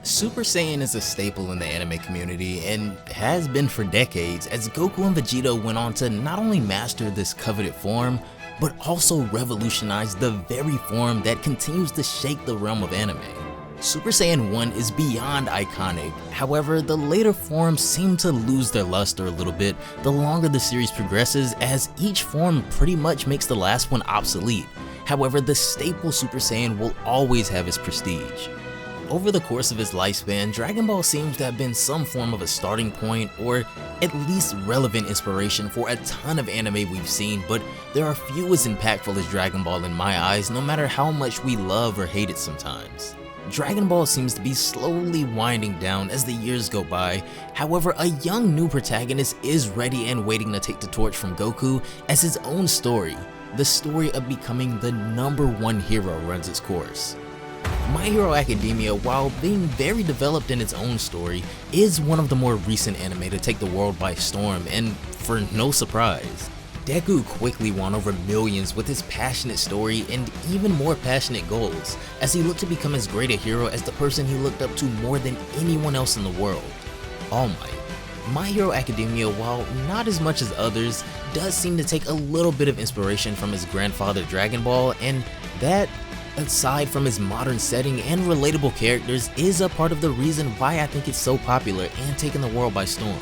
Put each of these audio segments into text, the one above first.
Super Saiyan is a staple in the anime community and has been for decades, as Goku and Vegeta went on to not only master this coveted form, but also revolutionize the very form that continues to shake the realm of anime. Super Saiyan 1 is beyond iconic, however the later forms seem to lose their luster a little bit the longer the series progresses, as each form pretty much makes the last one obsolete. However, the staple Super Saiyan will always have its prestige. Over the course of its lifespan, Dragon Ball seems to have been some form of a starting point, or at least relevant inspiration for a ton of anime we've seen, but there are few as impactful as Dragon Ball in my eyes, no matter how much we love or hate it sometimes. Dragon Ball seems to be slowly winding down as the years go by. However, a young new protagonist is ready and waiting to take the torch from Goku as his own story. The story of becoming the #1 hero runs its course. My Hero Academia, while being very developed in its own story, is one of the more recent anime to take the world by storm, and for no surprise, Deku quickly won over millions with his passionate story and even more passionate goals, as he looked to become as great a hero as the person he looked up to more than anyone else in the world, All Might. My Hero Academia, while not as much as others, does seem to take a little bit of inspiration from his grandfather Dragon Ball, and that, aside from its modern setting and relatable characters, is a part of the reason why I think it's so popular and taken the world by storm.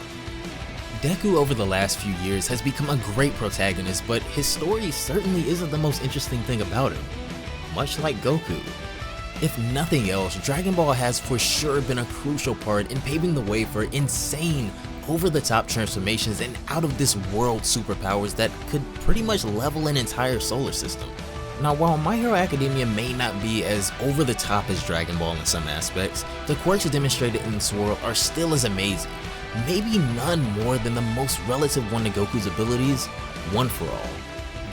Deku over the last few years has become a great protagonist, but his story certainly isn't the most interesting thing about him, much like Goku. If nothing else, Dragon Ball has for sure been a crucial part in paving the way for insane, over-the-top transformations and out-of-this-world superpowers that could pretty much level an entire solar system. Now, while My Hero Academia may not be as over the top as Dragon Ball in some aspects, the quirks demonstrated in this world are still as amazing, maybe none more than the most relative one to Goku's abilities, One For All.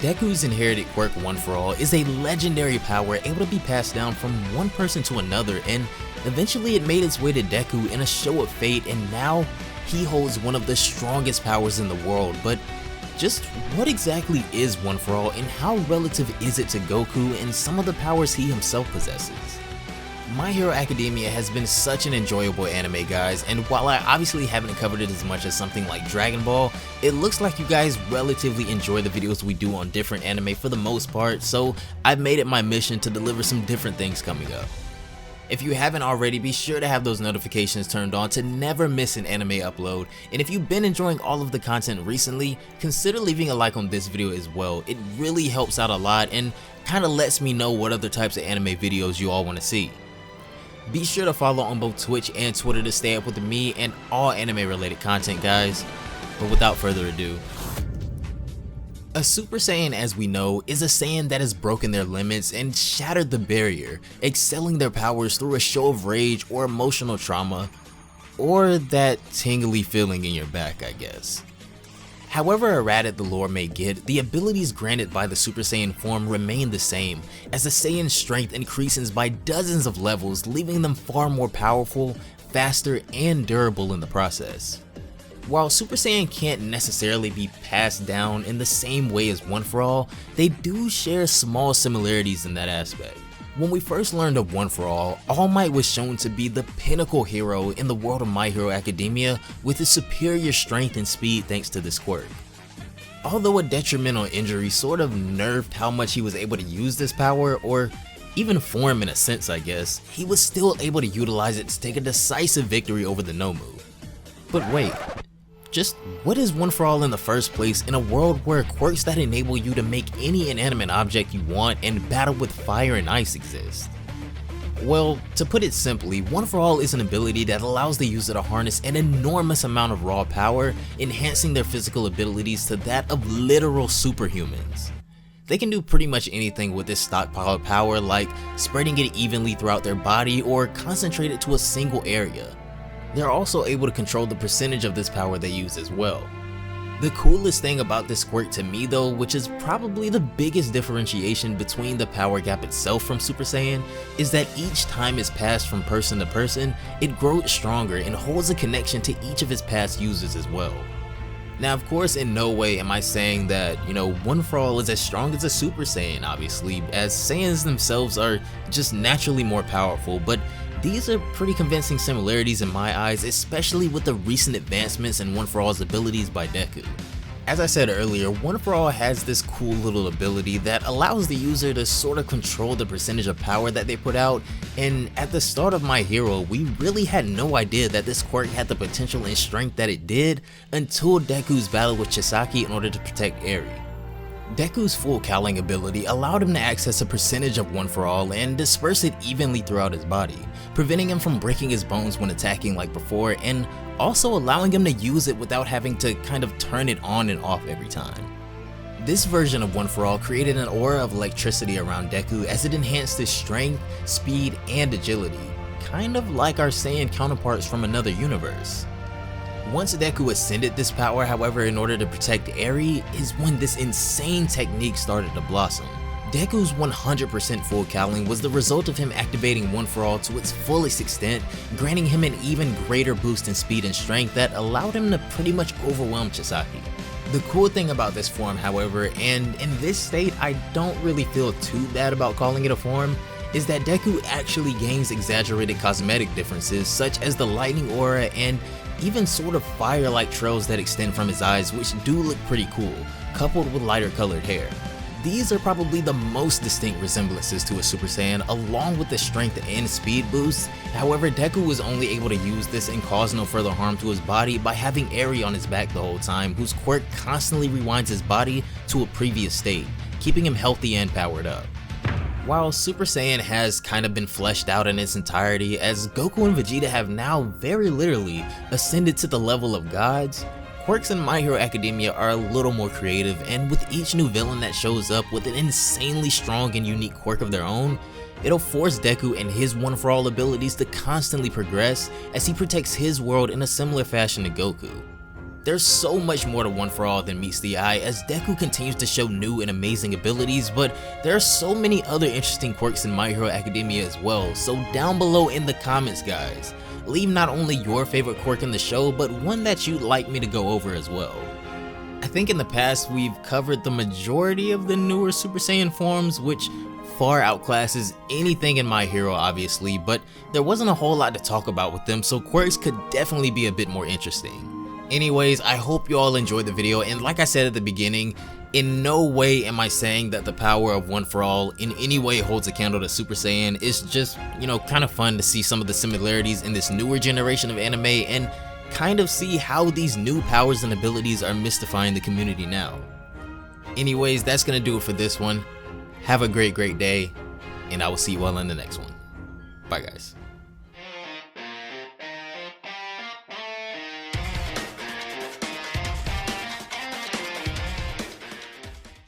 Deku's inherited quirk One For All is a legendary power able to be passed down from one person to another, and eventually it made its way to Deku in a show of fate, and now he holds one of the strongest powers in the world. But just what exactly is One For All, and how relative is it to Goku and some of the powers he himself possesses? My Hero Academia has been such an enjoyable anime, guys, and while I obviously haven't covered it as much as something like Dragon Ball, it looks like you guys relatively enjoy the videos we do on different anime for the most part, so I've made it my mission to deliver some different things coming up. If you haven't already, be sure to have those notifications turned on to never miss an anime upload, and if you've been enjoying all of the content recently, consider leaving a like on this video as well. It really helps out a lot and kinda lets me know what other types of anime videos you all want to see. Be sure to follow on both Twitch and Twitter to stay up with me and all anime related content, guys. But without further ado, a Super Saiyan, as we know, is a Saiyan that has broken their limits and shattered the barrier, excelling their powers through a show of rage or emotional trauma, or that tingly feeling in your back, I guess. However erratic the lore may get, the abilities granted by the Super Saiyan form remain the same, as the Saiyan's strength increases by dozens of levels, leaving them far more powerful, faster, and durable in the process. While Super Saiyan can't necessarily be passed down in the same way as One For All, they do share small similarities in that aspect. When we first learned of One For All, All Might was shown to be the pinnacle hero in the world of My Hero Academia, with his superior strength and speed thanks to this quirk. Although a detrimental injury sort of nerfed how much he was able to use this power, or even form in a sense I guess, he was still able to utilize it to take a decisive victory over the Nomu. But wait, just what is One For All in the first place in a world where quirks that enable you to make any inanimate object you want and battle with fire and ice exist? Well, to put it simply, One For All is an ability that allows the user to harness an enormous amount of raw power, enhancing their physical abilities to that of literal superhumans. They can do pretty much anything with this stockpiled power, like spreading it evenly throughout their body or concentrate it to a single area. They're also able to control the percentage of this power they use as well. The coolest thing about this quirk to me though, which is probably the biggest differentiation between the power gap itself from Super Saiyan, is that each time it's passed from person to person, it grows stronger and holds a connection to each of its past users as well. Now of course in no way am I saying that, One For All is as strong as a Super Saiyan obviously, as Saiyans themselves are just naturally more powerful, but These are pretty convincing similarities in my eyes, especially with the recent advancements in One For All's abilities by Deku. As I said earlier, One For All has this cool little ability that allows the user to sort of control the percentage of power that they put out, and at the start of My Hero, we really had no idea that this quirk had the potential and strength that it did until Deku's battle with Chisaki in order to protect Eri. Deku's full cowling ability allowed him to access a percentage of One For All and disperse it evenly throughout his body, preventing him from breaking his bones when attacking like before, and also allowing him to use it without having to kind of turn it on and off every time. This version of One For All created an aura of electricity around Deku as it enhanced his strength, speed, and agility, kind of like our Saiyan counterparts from another universe. Once Deku ascended this power, however, in order to protect Eri, is when this insane technique started to blossom. Deku's 100% full cowling was the result of him activating One For All to its fullest extent, granting him an even greater boost in speed and strength that allowed him to pretty much overwhelm Chisaki. The cool thing about this form, however, and in this state I don't really feel too bad about calling it a form, is that Deku actually gains exaggerated cosmetic differences such as the lightning aura and even sort of fire-like trails that extend from his eyes, which do look pretty cool, coupled with lighter colored hair. These are probably the most distinct resemblances to a Super Saiyan, along with the strength and speed boosts. However, Deku was only able to use this and cause no further harm to his body by having Eri on his back the whole time, whose quirk constantly rewinds his body to a previous state, keeping him healthy and powered up. While Super Saiyan has kind of been fleshed out in its entirety, as Goku and Vegeta have now very literally ascended to the level of gods, quirks in My Hero Academia are a little more creative, and with each new villain that shows up with an insanely strong and unique quirk of their own, it'll force Deku and his One For All abilities to constantly progress as he protects his world in a similar fashion to Goku. There's so much more to One For All than meets the eye as Deku continues to show new and amazing abilities, but there are so many other interesting quirks in My Hero Academia as well, so down below in the comments guys, leave not only your favorite quirk in the show, but one that you'd like me to go over as well. I think in the past we've covered the majority of the newer Super Saiyan forms, which far outclasses anything in My Hero obviously, but there wasn't a whole lot to talk about with them, so quirks could definitely be a bit more interesting. Anyways, I hope you all enjoyed the video, and like I said at the beginning, in no way am I saying that the power of One For All in any way holds a candle to Super Saiyan. It's just, kind of fun to see some of the similarities in this newer generation of anime and kind of see how these new powers and abilities are mystifying the community now. Anyways, that's gonna do it for this one. Have a great day, and I will see you all in the next one. Bye guys.